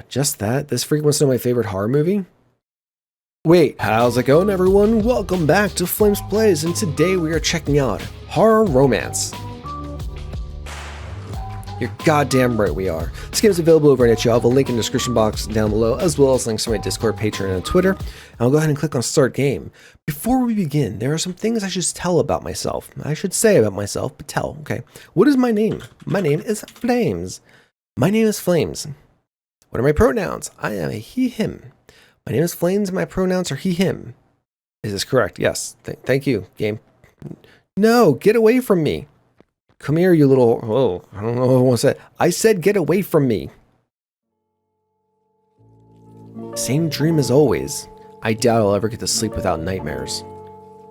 Just that? This freak wants to know my favorite horror movie? Wait, how's it going, everyone? Welcome back to Flamez Plays, and today we are checking out Horror Romance. You're goddamn right we are. This game is available over at itch. I'll have a link in the description box down below, as well as links to my Discord, Patreon, and Twitter. And I'll go ahead and click on Start Game. Before we begin, there are some things I should tell about myself. I should say about myself, but tell, okay? What is my name? My name is Flamez. My name is Flamez. What are my pronouns? I am a he, him. My name is Flamez and my pronouns are he, him. Is this correct? Yes. Thank you, game. No, get away from me. Come here, you little... Oh, I don't know what I want to say. I said get away from me. Same dream as always. I doubt I'll ever get to sleep without nightmares.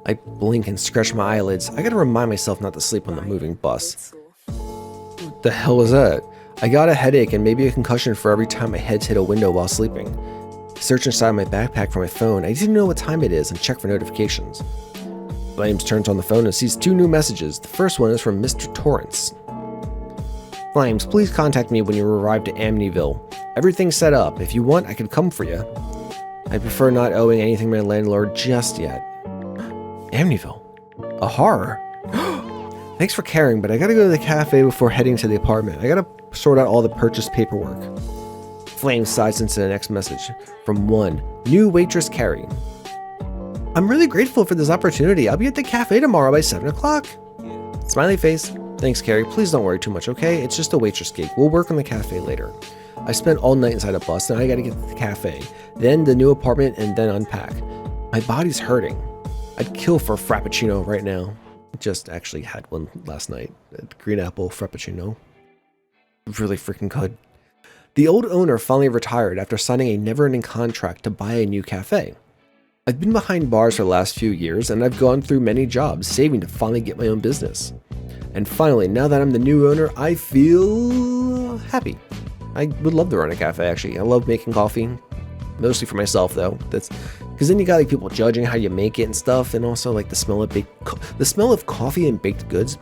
I blink and scratch my eyelids. I gotta remind myself not to sleep on the moving bus. What the hell is that? I got a headache and maybe a concussion for every time my head's hit a window while sleeping. I search inside my backpack for my phone. I need to know what time it is and check for notifications. Flamez turns on the phone and sees two new messages. The first one is from Mr. Torrance. Flamez, please contact me when you arrive at AmityVille. Everything's set up. If you want, I could come for you. I prefer not owing anything to my landlord just yet. Amityville? A horror? Thanks for caring, but I gotta go to the cafe before heading to the apartment. I gotta sort out all the purchase paperwork. Flamez sighs into the next message from one new waitress Carrie. I'm really grateful for this opportunity. I'll be at the cafe tomorrow by 7 o'clock. Smiley face. Thanks, Carrie. Please don't worry too much, okay? It's just a waitress gig. We'll work on the cafe later. I spent all night inside a bus, and I gotta get to the cafe, then the new apartment, and then unpack. My body's hurting. I'd kill for a frappuccino right now. Just actually had one last night. A green apple frappuccino. Really freaking good. The old owner finally retired after signing a never-ending contract to buy a new cafe. I've been behind bars for the last few years, and I've gone through many jobs, saving to finally get my own business. And finally, now that I'm the new owner, I feel happy. I would love to run a cafe, actually. I love making coffee, mostly for myself, though. That's because then you got like people judging how you make it and stuff, and also like the smell of coffee and baked goods.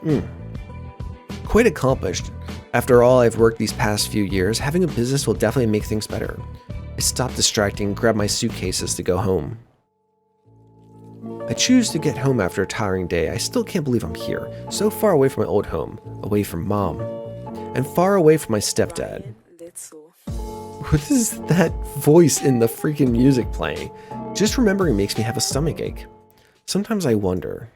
Quite accomplished. After all I've worked these past few years, having a business will definitely make things better. I stop distracting and grab my suitcases to go home. I choose to get home after a tiring day. I still can't believe I'm here, so far away from my old home, away from Mom, and far away from my stepdad. What is that voice in the freaking music playing? Just remembering makes me have a stomachache. Sometimes I wonder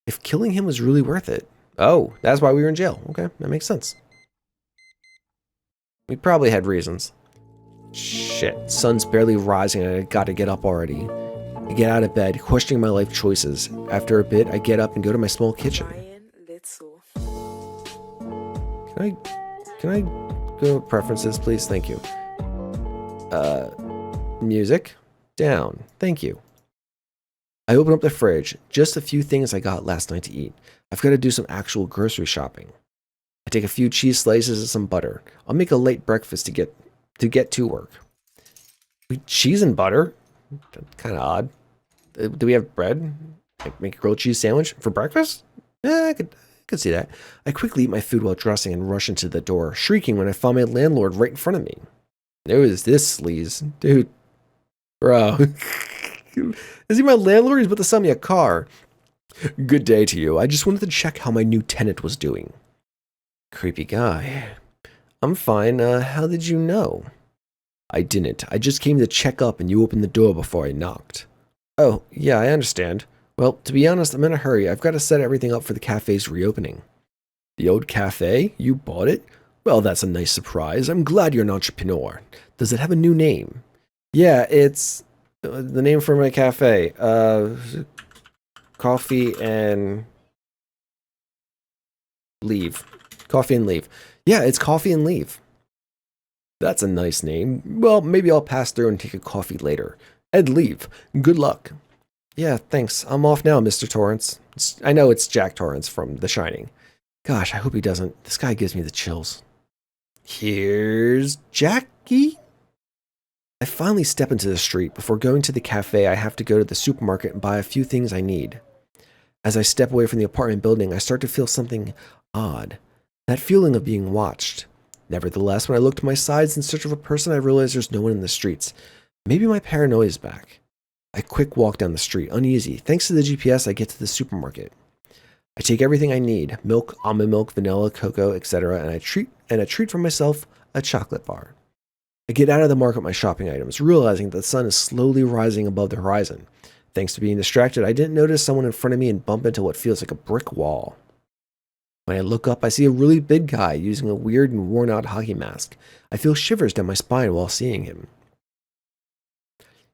if killing him was really worth it. Oh, that's why we were in jail. Okay, that makes sense. We probably had reasons. Shit, sun's barely rising and I gotta get up already. I get out of bed, questioning my life choices. After a bit, I get up and go to my small kitchen. Can I go preferences, please? Thank you. Music? Down. Thank you. I open up the fridge. Just a few things I got last night to eat. I've got to do some actual grocery shopping. I take a few cheese slices and some butter. I'll make a late breakfast to get to work. Cheese and butter? Kind of odd. Do we have bread? Make a grilled cheese sandwich for breakfast? Yeah, I could see that. I quickly eat my food while dressing and rush into the door, shrieking when I find my landlord right in front of me. Who is this sleaze? Dude. Bro. Is he my landlord? He's about to sell me a car. Good day to you. I just wanted to check how my new tenant was doing. Creepy guy. I'm fine. How did you know? I didn't. I just came to check up and you opened the door before I knocked. Oh, yeah, I understand. Well, to be honest, I'm in a hurry. I've got to set everything up for the cafe's reopening. The old cafe? You bought it? Well, that's a nice surprise. I'm glad you're an entrepreneur. Does it have a new name? Yeah, it's the name for my cafe. Coffee and Leave. Coffee and Leave. Yeah, it's Coffee and Leave. That's a nice name. Well, maybe I'll pass through and take a coffee later. And leave. Good luck. Yeah, thanks. I'm off now, Mr. Torrance. I know it's Jack Torrance from The Shining. Gosh, I hope he doesn't. This guy gives me the chills. Here's Jackie. I finally step into the street. Before going to the cafe, I have to go to the supermarket and buy a few things I need. As I step away from the apartment building, I start to feel something odd. That feeling of being watched. Nevertheless, when I look to my sides in search of a person, I realize there's no one in the streets. Maybe my paranoia is back. I quick walk down the street, uneasy. Thanks to the GPS, I get to the supermarket. I take everything I need, milk, almond milk, vanilla, cocoa, etc., and a treat for myself, a chocolate bar. I get out of the market with my shopping items, realizing that the sun is slowly rising above the horizon. Thanks to being distracted, I didn't notice someone in front of me and bump into what feels like a brick wall. When I look up, I see a really big guy using a weird and worn-out hockey mask. I feel shivers down my spine while seeing him.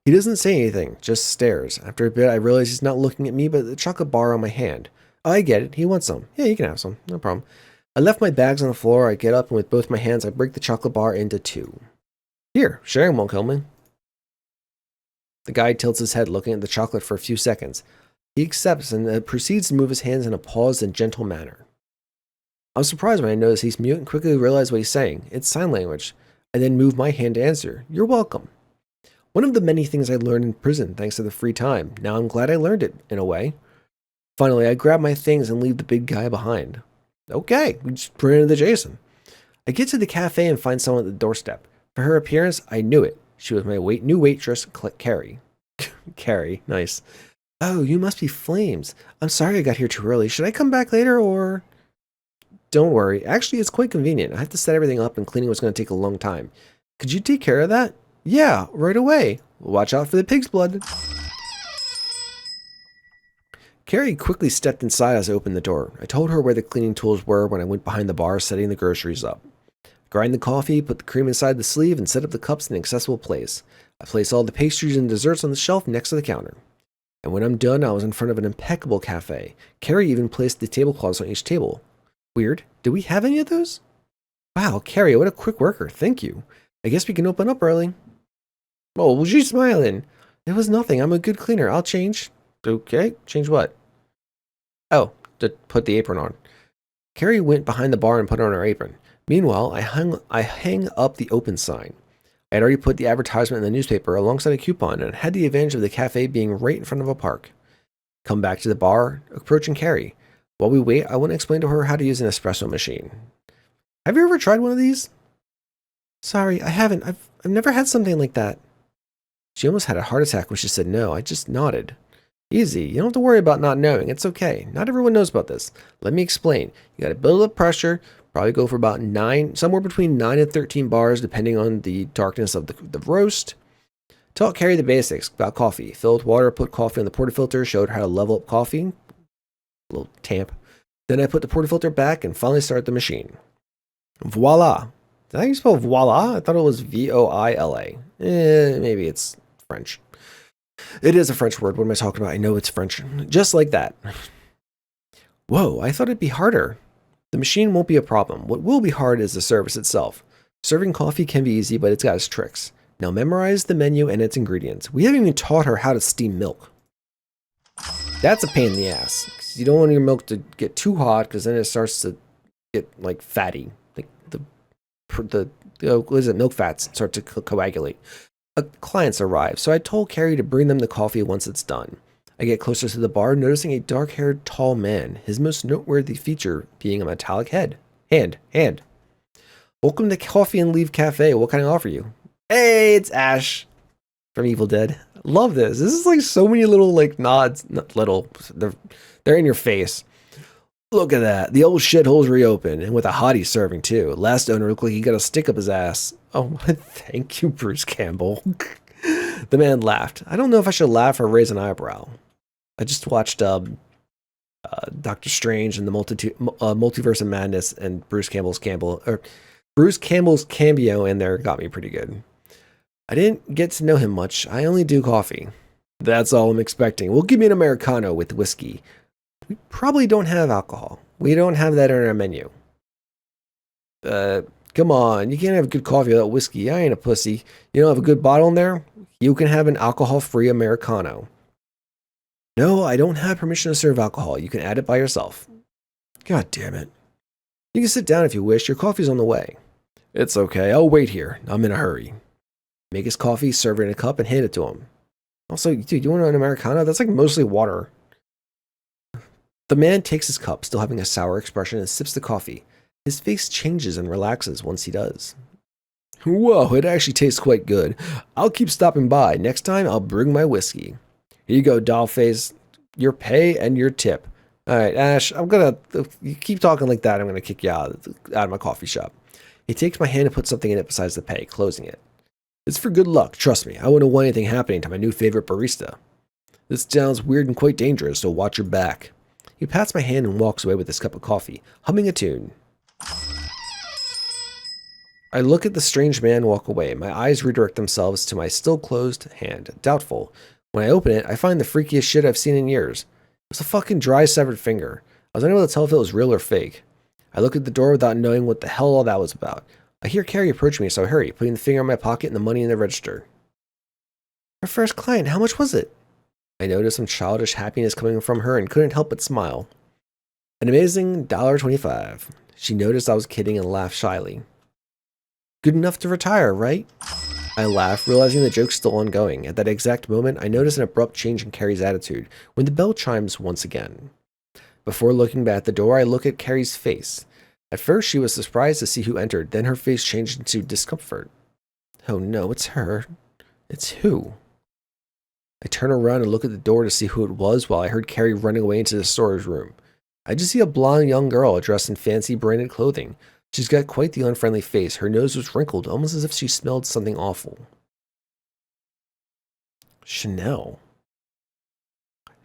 He doesn't say anything, just stares. After a bit, I realize he's not looking at me, but the chocolate bar on my hand. Oh, I get it. He wants some. Yeah, you can have some. No problem. I left my bags on the floor. I get up, and with both my hands, I break the chocolate bar into two. Here, sharing won't kill me. The guy tilts his head, looking at the chocolate for a few seconds. He accepts and proceeds to move his hands in a paused and gentle manner. I was surprised when I noticed he's mute and quickly realized what he's saying. It's sign language. I then move my hand to answer. You're welcome. One of the many things I learned in prison thanks to the free time. Now I'm glad I learned it, in a way. Finally, I grab my things and leave the big guy behind. Okay, we just put into the Jason. I get to the cafe and find someone at the doorstep. For her appearance, I knew it. She was my new waitress, Carrie. Carrie, nice. Oh, you must be Flames. I'm sorry I got here too early. Should I come back later or... Don't worry. Actually, it's quite convenient. I have to set everything up and cleaning was going to take a long time. Could you take care of that? Yeah, right away. Watch out for the pig's blood. Carrie quickly stepped inside as I opened the door. I told her where the cleaning tools were when I went behind the bar setting the groceries up. Grind the coffee, put the cream inside the sleeve, and set up the cups in an accessible place. I placed all the pastries and desserts on the shelf next to the counter. And when I'm done, I was in front of an impeccable cafe. Carrie even placed the tablecloths on each table. Weird. Do we have any of those? Wow, Carrie, what a quick worker. Thank you. I guess we can open up early. Oh, was she smiling? It was nothing. I'm a good cleaner. I'll change. Okay, change what? Oh, to put the apron on. Carrie went behind the bar and put on her apron. Meanwhile, I hang up the open sign. I had already put the advertisement in the newspaper alongside a coupon and had the advantage of the cafe being right in front of a park. Come back to the bar, approaching Carrie. While we wait, I want to explain to her how to use an espresso machine. Have you ever tried one of these? Sorry, I haven't. I've never had something like that. She almost had a heart attack when she said no. I just nodded. Easy. You don't have to worry about not knowing. It's okay. Not everyone knows about this. Let me explain. You got to build up pressure. Probably go for about 9, somewhere between 9 and 13 bars, depending on the darkness of the roast. Taught Carrie the basics about coffee. Fill with water, put coffee on the portafilter, showed her how to level up coffee. A little tamp. Then I put the portafilter back and finally started the machine. Voila. Did I spell voila? I thought it was V-O-I-L-A. Maybe it's French. It is a French word. What am I talking about? I know it's French. Just like that. Whoa, I thought it'd be harder. The machine won't be a problem. What will be hard is the service itself. Serving coffee can be easy, but it's got its tricks. Now memorize the menu and its ingredients. We haven't even taught her how to steam milk. That's a pain in the ass. You don't want your milk to get too hot because then it starts to get like fatty. Like milk fats start to coagulate. Clients arrive, so I told Carrie to bring them the coffee once it's done. I get closer to the bar, noticing a dark-haired, tall man, his most noteworthy feature being a metallic head. Hand. Welcome to Coffee and Leave Cafe. What can I offer you? Hey, it's Ash from Evil Dead. Love this. This is like so many little like nods. Not little. They're in your face. Look at that. The old shithole's reopened, and with a hottie serving too. Last owner looked like he got a stick up his ass. Oh, thank you, Bruce Campbell. The man laughed. I don't know if I should laugh or raise an eyebrow. I just watched Doctor Strange and the Multiverse of Madness, and Bruce Campbell's cameo in there got me pretty good. I didn't get to know him much. I only do coffee. That's all I'm expecting. Well, give me an Americano with whiskey. We probably don't have alcohol. We don't have that on our menu. Come on. You can't have good coffee without whiskey. I ain't a pussy. You don't have a good bottle in there? You can have an alcohol-free Americano. No, I don't have permission to serve alcohol. You can add it by yourself. God damn it. You can sit down if you wish. Your coffee's on the way. It's okay. I'll wait here. I'm in a hurry. Make his coffee, serve it in a cup, and hand it to him. Also, dude, you want an Americano? That's like mostly water. The man takes his cup, still having a sour expression, and sips the coffee. His face changes and relaxes once he does. Whoa, it actually tastes quite good. I'll keep stopping by. Next time, I'll bring my whiskey. Here you go, dollface. Your pay and your tip. All right, Ash, you keep talking like that, I'm gonna kick you out of my coffee shop. He takes my hand and puts something in it besides the pay, closing it. It's for good luck, trust me. I wouldn't want anything happening to my new favorite barista. This sounds weird and quite dangerous, so watch your back. He pats my hand and walks away with his cup of coffee, humming a tune. I look at the strange man walk away. My eyes redirect themselves to my still closed hand, doubtful. When I open it, I find the freakiest shit I've seen in years. It was a fucking dry, severed finger. I was unable to tell if it was real or fake. I look at the door without knowing what the hell all that was about. I hear Carrie approach me, so I hurry, putting the finger in my pocket and the money in the register. Our first client, how much was it? I noticed some childish happiness coming from her and couldn't help but smile. An amazing $1.25. She noticed I was kidding and laughed shyly. Good enough to retire, right? I laugh, realizing the joke's still ongoing. At that exact moment, I notice an abrupt change in Carrie's attitude when the bell chimes once again. Before looking back at the door, I look at Carrie's face. At first, she was surprised to see who entered, then her face changed into discomfort. Oh no, it's her. It's who? I turn around and look at the door to see who it was while I heard Carrie running away into the storage room. I just see a blonde young girl dressed in fancy branded clothing. She's got quite the unfriendly face. Her nose was wrinkled, almost as if she smelled something awful. Chanel.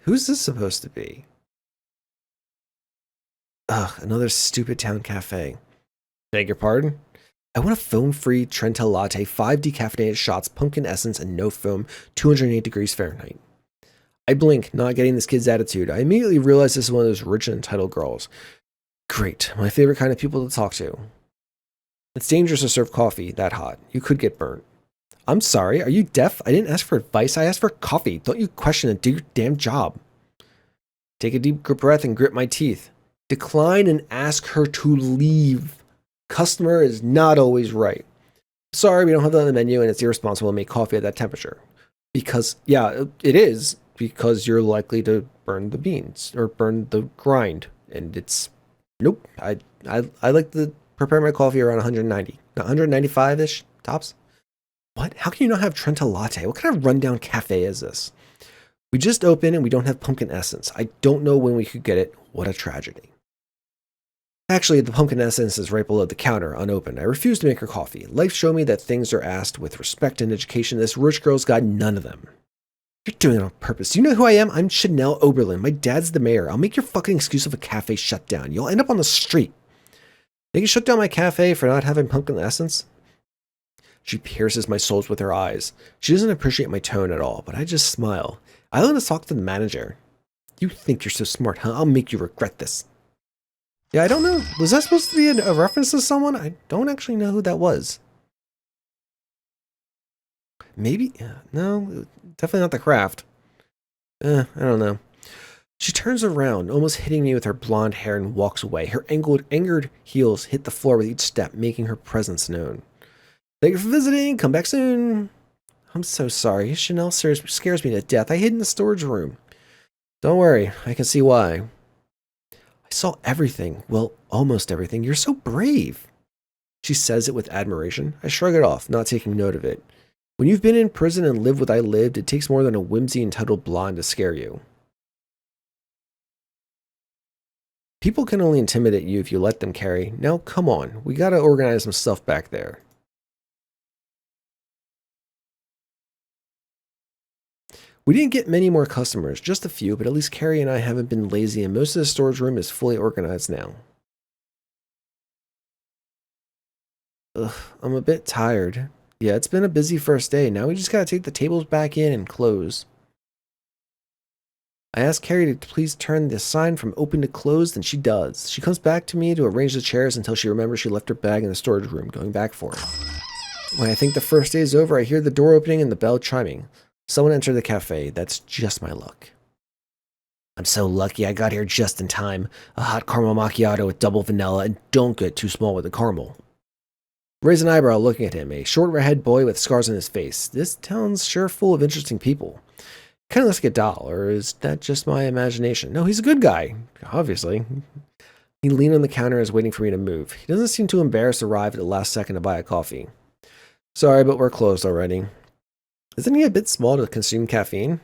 Who's this supposed to be? Ugh, another stupid town cafe. Beg your pardon? I want a foam-free Trenta latte, 5 decaffeinated shots, pumpkin essence, and no foam, 208 degrees Fahrenheit. I blink, not getting this kid's attitude. I immediately realize this is one of those rich and entitled girls. Great, my favorite kind of people to talk to. It's dangerous to serve coffee that hot. You could get burnt. I'm sorry, are you deaf? I didn't ask for advice, I asked for coffee. Don't you question and do your damn job. Take a deep breath and grit my teeth. Decline and ask her to leave. Customer is not always right. Sorry, we don't have that on the menu and it's irresponsible to make coffee at that temperature. Because, yeah, it is. Because you're likely to burn the beans or burn the grind. And it's... Nope. I like to prepare my coffee around 190. 195-ish tops. What? How can you not have Trenta latte? What kind of rundown cafe is this? We just opened and we don't have pumpkin essence. I don't know when we could get it. What a tragedy. Actually, the pumpkin essence is right below the counter, unopened. I refuse to make her coffee. Life showed me that things are asked with respect and education. This rich girl's got none of them. You're doing it on purpose. Do you know who I am? I'm Chanel Oberlin. My dad's the mayor. I'll make your fucking excuse of a cafe shut down. You'll end up on the street. They can shut down my cafe for not having pumpkin essence? She pierces my soul with her eyes. She doesn't appreciate my tone at all, but I just smile. I want to talk to the manager. You think you're so smart, huh? I'll make you regret this. Yeah, I don't know. Was that supposed to be a reference to someone? I don't actually know who that was. Maybe? No, definitely not the craft. I don't know. She turns around, almost hitting me with her blonde hair, and walks away. Her angered heels hit the floor with each step, making her presence known. Thank you for visiting. Come back soon. I'm so sorry. Chanel scares me to death. I hid in the storage room. Don't worry. I can see why. I saw everything. Well, almost everything. You're so brave. She says it with admiration. I shrug it off, not taking note of it. When you've been in prison and lived what I lived, it takes more than a whimsy entitled blonde to scare you. People can only intimidate you if you let them, Carrie. Now, come on. We gotta organize some stuff back there. We didn't get many more customers, just a few, but at least Carrie and I haven't been lazy and most of the storage room is fully organized now. Ugh, I'm a bit tired. Yeah, it's been a busy first day. Now we just gotta take the tables back in and close. I ask Carrie to please turn the sign from open to closed, and she does. She comes back to me to arrange the chairs until she remembers she left her bag in the storage room, going back for it. When I think the first day is over, I hear the door opening and the bell chiming. Someone entered the cafe. That's just my luck. I'm so lucky I got here just in time. A hot caramel macchiato with double vanilla, and don't get too small with the caramel. Raise an eyebrow looking at him, a short red boy with scars on his face. This town's sure full of interesting people. Kind of looks like a doll, or is that just my imagination? No, he's a good guy, obviously. He leaned on the counter and is waiting for me to move. He doesn't seem too embarrassed to arrive at the last second to buy a coffee. Sorry, but we're closed already. Isn't he a bit small to consume caffeine?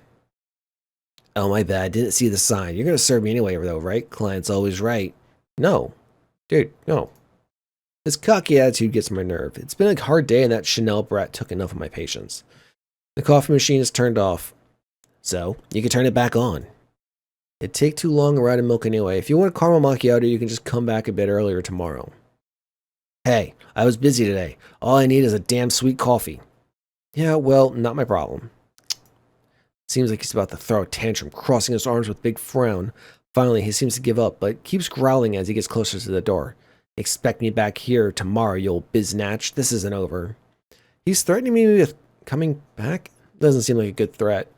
Oh, my bad. Didn't see the sign. You're going to serve me anyway, though, right? Client's always right. No. Dude, no. His cocky attitude gets on my nerve. It's been a hard day and that Chanel brat took enough of my patience. The coffee machine is turned off. So, you can turn it back on. It'd take too long to ride in milk anyway. If you want a caramel macchiato, you can just come back a bit earlier tomorrow. Hey, I was busy today. All I need is a damn sweet coffee. Yeah, well, not my problem. Seems like he's about to throw a tantrum, crossing his arms with a big frown. Finally, he seems to give up, but keeps growling as he gets closer to the door. Expect me back here tomorrow, you old biznatch. This isn't over. He's threatening me with coming back? Doesn't seem like a good threat.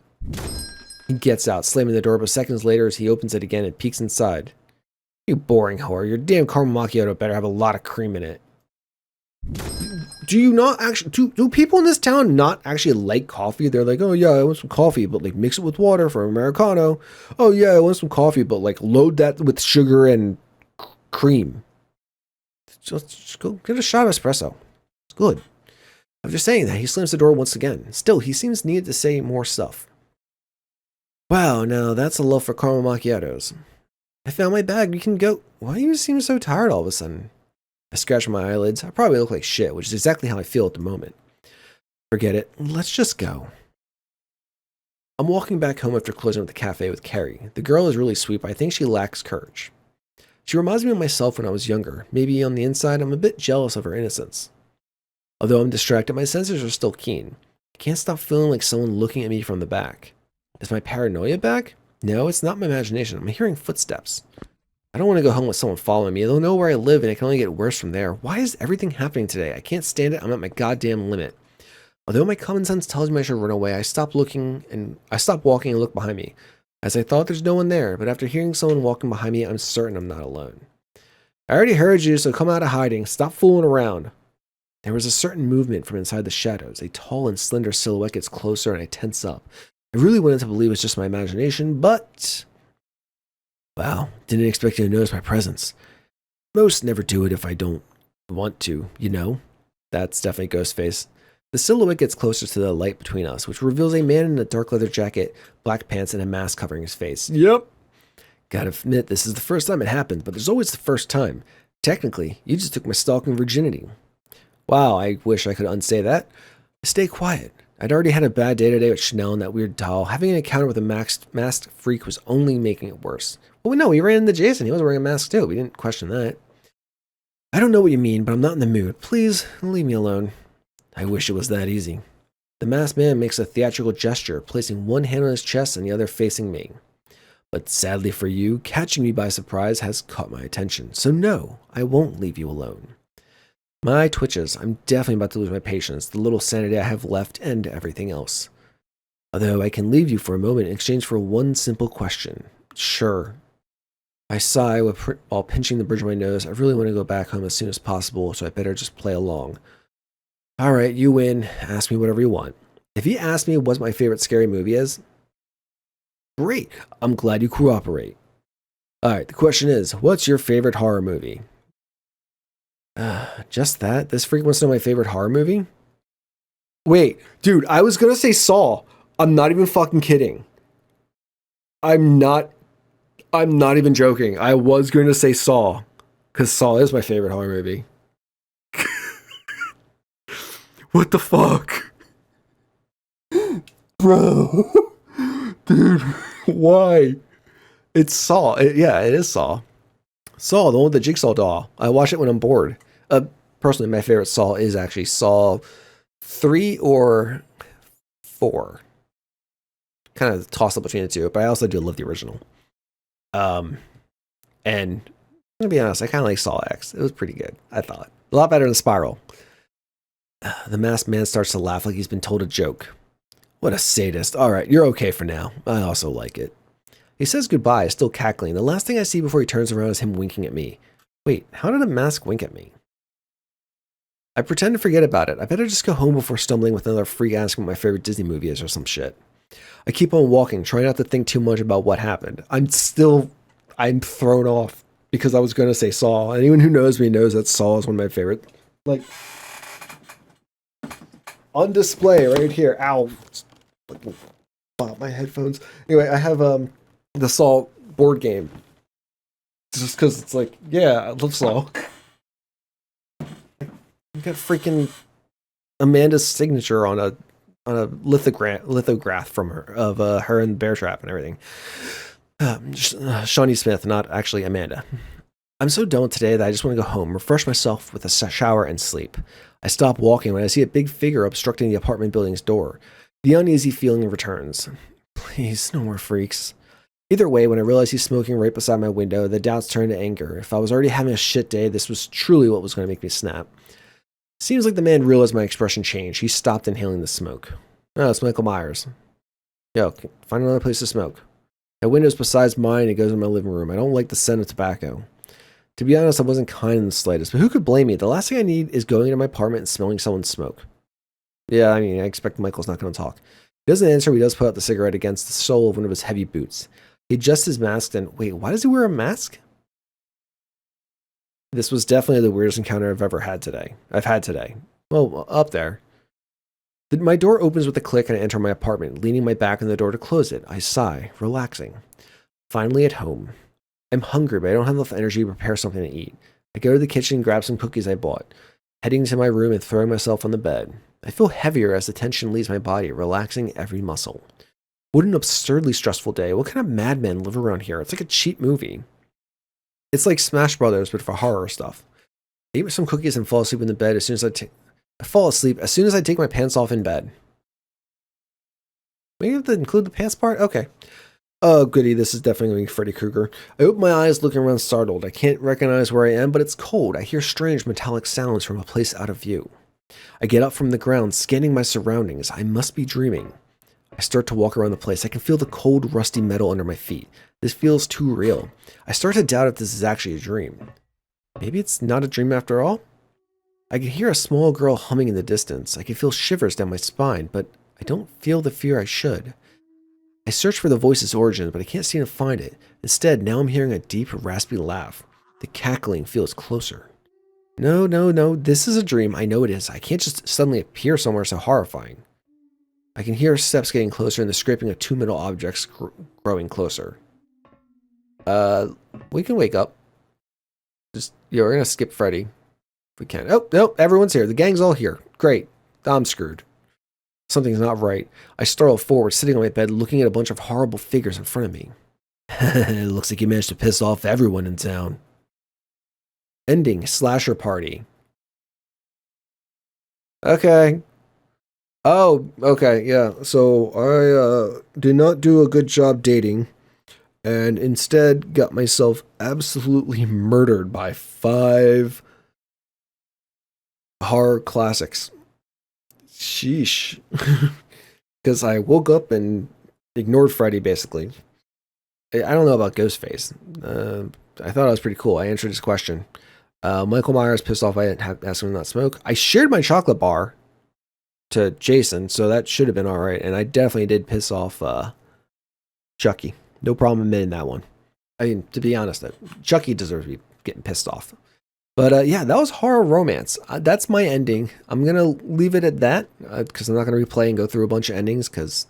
He gets out, slamming the door, but seconds later as he opens it again and peeks inside. You boring whore. Your damn caramel macchiato better have a lot of cream in it. Do you not actually... Do people in this town not actually like coffee? They're like, oh yeah, I want some coffee, but like mix it with water for Americano. Oh yeah, I want some coffee, but like load that with sugar and cream. Just go get a shot of espresso. It's good. I'm just saying that. He slams the door once again. Still, he seems needed to say more stuff. Wow, now that's a love for caramel macchiatos. I found my bag. We can go. Why do you seem so tired all of a sudden? I scratch my eyelids. I probably look like shit, which is exactly how I feel at the moment. Forget it. Let's just go. I'm walking back home after closing up the cafe with Carrie. The girl is really sweet, but I think she lacks courage. She reminds me of myself when I was younger. Maybe on the inside, I'm a bit jealous of her innocence. Although I'm distracted, my senses are still keen. I can't stop feeling like someone looking at me from the back. Is my paranoia back? No, it's not my imagination. I'm hearing footsteps. I don't want to go home with someone following me. They'll know where I live and it can only get worse from there. Why is everything happening today? I can't stand it. I'm at my goddamn limit. Although my common sense tells me I should run away, I stop walking and look behind me. As I thought there's no one there, but after hearing someone walking behind me, I'm certain I'm not alone. I already heard you, so come out of hiding. Stop fooling around. There was a certain movement from inside the shadows. A tall and slender silhouette gets closer and I tense up. I really wanted to believe it's just my imagination, but... Wow, didn't expect you to notice my presence. Most never do it if I don't want to, you know? That's definitely Ghostface. The silhouette gets closer to the light between us, which reveals a man in a dark leather jacket, black pants, and a mask covering his face. Yep. Gotta admit, this is the first time it happened, but there's always the first time. Technically, you just took my stalking virginity. Wow, I wish I could unsay that. Stay quiet. I'd already had a bad day today with Chanel and that weird doll. Having an encounter with a masked freak was only making it worse. Well, no, we ran into Jason. He was wearing a mask too. We didn't question that. I don't know what you mean, but I'm not in the mood. Please, leave me alone. I wish it was that easy. The masked man makes a theatrical gesture, placing one hand on his chest and the other facing me. But sadly for you, catching me by surprise has caught my attention. So no, I won't leave you alone. My eye twitches. I'm definitely about to lose my patience, the little sanity I have left, and everything else. Although I can leave you for a moment in exchange for one simple question. Sure. I sigh while pinching the bridge of my nose. I really want to go back home as soon as possible, so I better just play along. Alright, you win. Ask me whatever you want. If you ask me what my favorite scary movie is, great. I'm glad you cooperate. Alright, the question is, what's your favorite horror movie? Just that? This freak wants to know my favorite horror movie? Wait, dude, I was gonna say Saw. I'm not even fucking kidding. I'm not even joking. I was going to say Saw. Because Saw is my favorite horror movie. What the fuck? Bro. Dude, why? It's Saw. Yeah, it is Saw. Saw, the one with the jigsaw doll. I watch it when I'm bored. Personally, my favorite Saw is actually Saw 3 or 4. Kind of toss up between the two, but I also do love the original. And I'm gonna be honest, I kind of like Saw X. It was pretty good, I thought. A lot better than Spiral. The masked man starts to laugh like he's been told a joke. What a sadist. Alright, you're okay for now. I also like it. He says goodbye, still cackling. The last thing I see before he turns around is him winking at me. Wait, how did a mask wink at me? I pretend to forget about it. I better just go home before stumbling with another freak asking what my favorite Disney movie is or some shit. I keep on walking, trying not to think too much about what happened. I'm thrown off. because I was going to say Saw. Anyone who knows me knows that Saw is one of my favorite. Like, on display right here. Ow. Wow, my headphones. Anyway, I have the Saw board game. Just because it's like, yeah, I love Saw. You got freaking Amanda's signature on a lithograph from her of her in Bear Trap and everything. Shawnee Smith, not actually Amanda. I'm so done with today that I just want to go home, refresh myself with a shower, and sleep. I stop walking when I see a big figure obstructing the apartment building's door. The uneasy feeling returns. Please, no more freaks. Either way, when I realized he's smoking right beside my window, the doubts turned to anger. If I was already having a shit day, this was truly what was going to make me snap. Seems like the man realized my expression changed. He stopped inhaling the smoke. Oh, it's Michael Myers. Yo, find another place to smoke. My window's besides mine. It goes in my living room. I don't like the scent of tobacco. To be honest, I wasn't kind in the slightest, but who could blame me? The last thing I need is going into my apartment and smelling someone's smoke. Yeah, I mean, I expect Michael's not going to talk. He doesn't answer. He does put out the cigarette against the sole of one of his heavy boots. He adjusts his mask and... Wait, why does he wear a mask? This was definitely the weirdest encounter I've had today. Well, up there. My door opens with a click and I enter my apartment, leaning my back on the door to close it. I sigh, relaxing. Finally at home. I'm hungry, but I don't have enough energy to prepare something to eat. I go to the kitchen and grab some cookies I bought, heading to my room and throwing myself on the bed. I feel heavier as the tension leaves my body, relaxing every muscle. What an absurdly stressful day. What kind of madmen live around here? It's like a cheap movie. It's like Smash Brothers, but for horror stuff. I eat some cookies and fall asleep in the bed as soon as I fall asleep as soon as I take my pants off in bed. We have to include the pants part? Okay. Oh, goody, this is definitely going to be Freddy Krueger. I open my eyes, looking around startled. I can't recognize where I am, but it's cold. I hear strange metallic sounds from a place out of view. I get up from the ground, scanning my surroundings. I must be dreaming. I start to walk around the place. I can feel the cold, rusty metal under my feet. This feels too real. I start to doubt if this is actually a dream. Maybe it's not a dream after all? I can hear a small girl humming in the distance. I can feel shivers down my spine, but I don't feel the fear I should. I search for the voice's origin, but I can't seem to find it. Instead, now I'm hearing a deep, raspy laugh. The cackling feels closer. No, this is a dream. I know it is. I can't just suddenly appear somewhere so horrifying. I can hear steps getting closer and the scraping of two metal objects growing closer. We can wake up. We're gonna skip Freddy. If we can. Oh, nope, everyone's here. The gang's all here. Great. I'm screwed. Something's not right. I startle forward, sitting on my bed, looking at a bunch of horrible figures in front of me. It looks like you managed to piss off everyone in town. Ending, slasher party. Okay. Oh, okay, yeah. So I did not do a good job dating, and instead got myself absolutely murdered by 5 horror classics. Sheesh. Because I woke up and ignored Freddy, basically. I don't know about Ghostface. I thought it was pretty cool. I answered his question. Michael Myers pissed off I didn't ask him to not smoke. I shared my chocolate bar to Jason, so that should have been alright. And I definitely did piss off Chucky. No problem admitting that one. I mean, to be honest, Chucky deserves to be getting pissed off. But yeah, that was horror romance. That's my ending. I'm going to leave it at that because I'm not going to replay and go through a bunch of endings because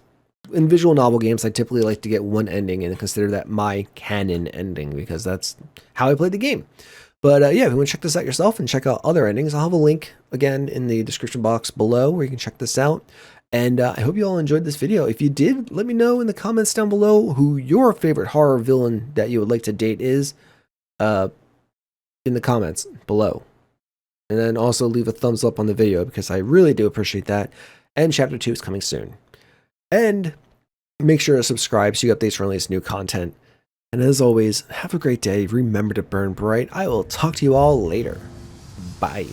in visual novel games, I typically like to get one ending and consider that my canon ending because that's how I played the game. But yeah, if you want to check this out yourself and check out other endings, I'll have a link again in the description box below where you can check this out. And I hope you all enjoyed this video. If you did, let me know in the comments down below who your favorite horror villain that you would like to date is. In the comments below, and then also leave a thumbs up on the video because I really do appreciate that. And chapter 2 is coming soon, and make sure to subscribe so you get updates for release new content. And as always, have a great day. Remember to burn bright. I will talk to you all later. Bye.